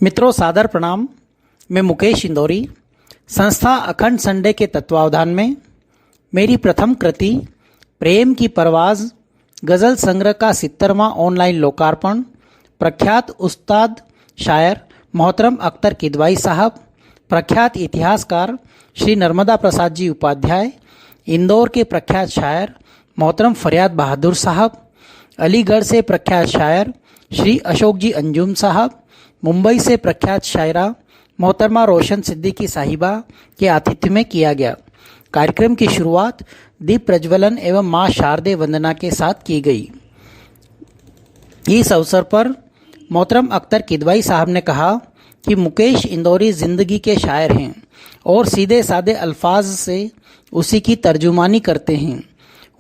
मित्रों सादर प्रणाम। मैं मुकेश इंदौरी संस्था अखंड संडे के तत्वावधान में मेरी प्रथम कृति प्रेम की परवाज़ गज़ल संग्रह का 70वां ऑनलाइन लोकार्पण प्रख्यात उस्ताद शायर मोहतरम अख्तर किदवाई साहब, प्रख्यात इतिहासकार श्री नर्मदा प्रसाद जी उपाध्याय, इंदौर के प्रख्यात शायर मोहतरम फरियाद बहादुर साहब, अलीगढ़ से प्रख्यात शायर श्री अशोक जी अंजुम साहब, मुंबई से प्रख्यात शायरा मोहतरमा रोशन सिद्दीकी साहिबा के आतिथ्य में किया गया। कार्यक्रम की शुरुआत दीप प्रज्वलन एवं मां शारदे वंदना के साथ की गई। इस अवसर पर मोहतरम अख्तर किदवाई साहब ने कहा कि मुकेश इंदौरी ज़िंदगी के शायर हैं और सीधे सादे अल्फाज से उसी की तर्जुमानी करते हैं।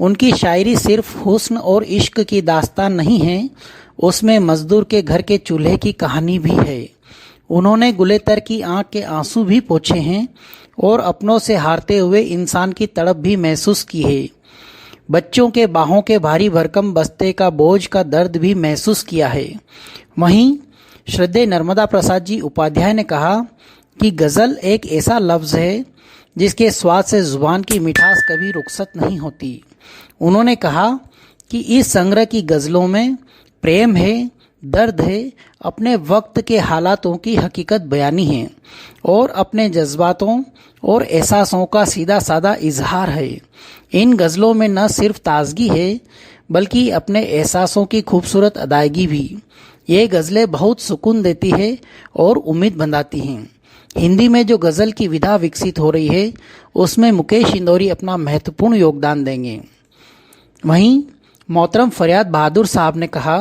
उनकी शायरी सिर्फ हुस्न और इश्क की दास्तान नहीं है, उसमें मजदूर के घर के चूल्हे की कहानी भी है। उन्होंने गुलेतर की आंख के आंसू भी पोंछे हैं और अपनों से हारते हुए इंसान की तड़प भी महसूस की है। बच्चों के बाहों के भारी भरकम बस्ते का बोझ का दर्द भी महसूस किया है। वहीं श्रद्धेय नर्मदा प्रसाद जी उपाध्याय ने कहा कि गज़ल एक ऐसा लफ्ज़ है जिसके स्वाद से ज़ुबान की मिठास कभी रुखसत नहीं होती। उन्होंने कहा कि इस संग्रह की गज़लों में प्रेम है, दर्द है, अपने वक्त के हालातों की हकीकत बयानी है और अपने जज्बातों और एहसासों का सीधा साधा इजहार है। इन गज़लों में न सिर्फ ताजगी है बल्कि अपने एहसासों की खूबसूरत अदायगी भी। ये गज़लें बहुत सुकून देती है और उम्मीद बंधाती हैं। हिंदी में जो गज़ल की विधा विकसित हो रही है उसमें मुकेश इंदौरी अपना महत्वपूर्ण योगदान देंगे। वहीं मोहतरम फरियाद बहादुर साहब ने कहा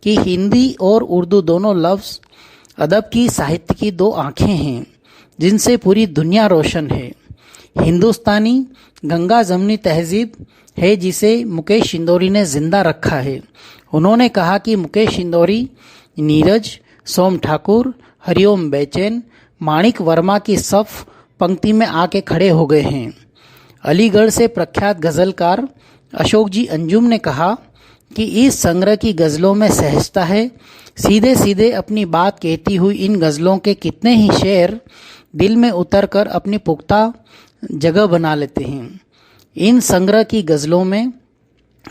कि हिंदी और उर्दू दोनों लफ्ज़ अदब की साहित्य की दो आँखें हैं जिनसे पूरी दुनिया रोशन है। हिंदुस्तानी गंगा जमनी तहजीब है जिसे मुकेश इंदौरी ने जिंदा रखा है। उन्होंने कहा कि मुकेश इंदौरी नीरज, सोम ठाकुर, हरिओम बेचैन, माणिक वर्मा की सफ पंक्ति में आके खड़े हो गए हैं। अलीगढ़ से प्रख्यात गज़लकार अशोक जी अंजुम ने कहा कि इस संग्रह की गज़लों में सहजता है। सीधे सीधे अपनी बात कहती हुई इन गज़लों के कितने ही शेर दिल में उतरकर अपनी पुख्ता जगह बना लेते हैं। इन संग्रह की गज़लों में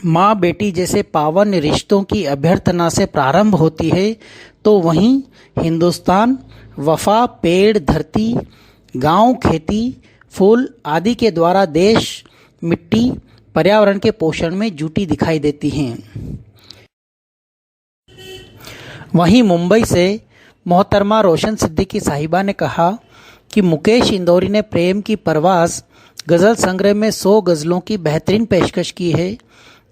माँ बेटी जैसे पावन रिश्तों की अभ्यर्थना से प्रारंभ होती है, तो वहीं हिंदुस्तान, वफा, पेड़, धरती, गांव, खेती, फूल आदि के द्वारा देश, मिट्टी, पर्यावरण के पोषण में जुटी दिखाई देती हैं। वहीं मुंबई से मोहतरमा रोशन सिद्दीकी साहिबा ने कहा कि मुकेश इंदौरी ने प्रेम की परवाज़ गज़ल संग्रह में 100 गज़लों की बेहतरीन पेशकश की है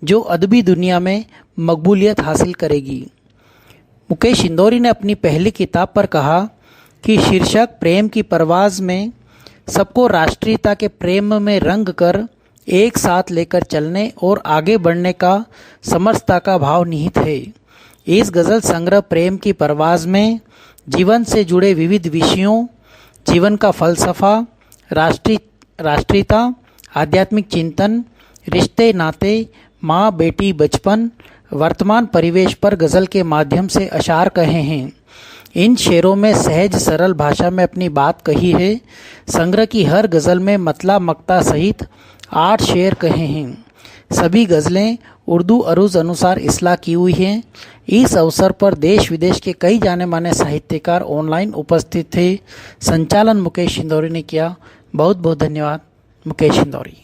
जो अदबी दुनिया में मकबूलियत हासिल करेगी। मुकेश इंदौरी ने अपनी पहली किताब पर कहा कि शीर्षक प्रेम की परवाज़ में सबको राष्ट्रीयता के प्रेम में रंग कर एक साथ लेकर चलने और आगे बढ़ने का समरसता का भाव निहित है। इस गज़ल संग्रह प्रेम की परवाज़ में जीवन से जुड़े विविध विषयों, जीवन का फलसफा, राष्ट्रीयता, आध्यात्मिक चिंतन, रिश्ते नाते, माँ बेटी, बचपन, वर्तमान परिवेश पर गज़ल के माध्यम से अशार कहे हैं। इन शेरों में सहज सरल भाषा में अपनी बात कही है। संग्रह की हर गज़ल में मतला मक्ता सहित 8 शेर कहे हैं। सभी गज़लें उर्दू अरूज अनुसार इस्लाह की हुई हैं। इस अवसर पर देश विदेश के कई जाने माने साहित्यकार ऑनलाइन उपस्थित थे। संचालन मुकेश इंदौरी ने किया। बहुत बहुत धन्यवाद। मुकेश इंदौरी।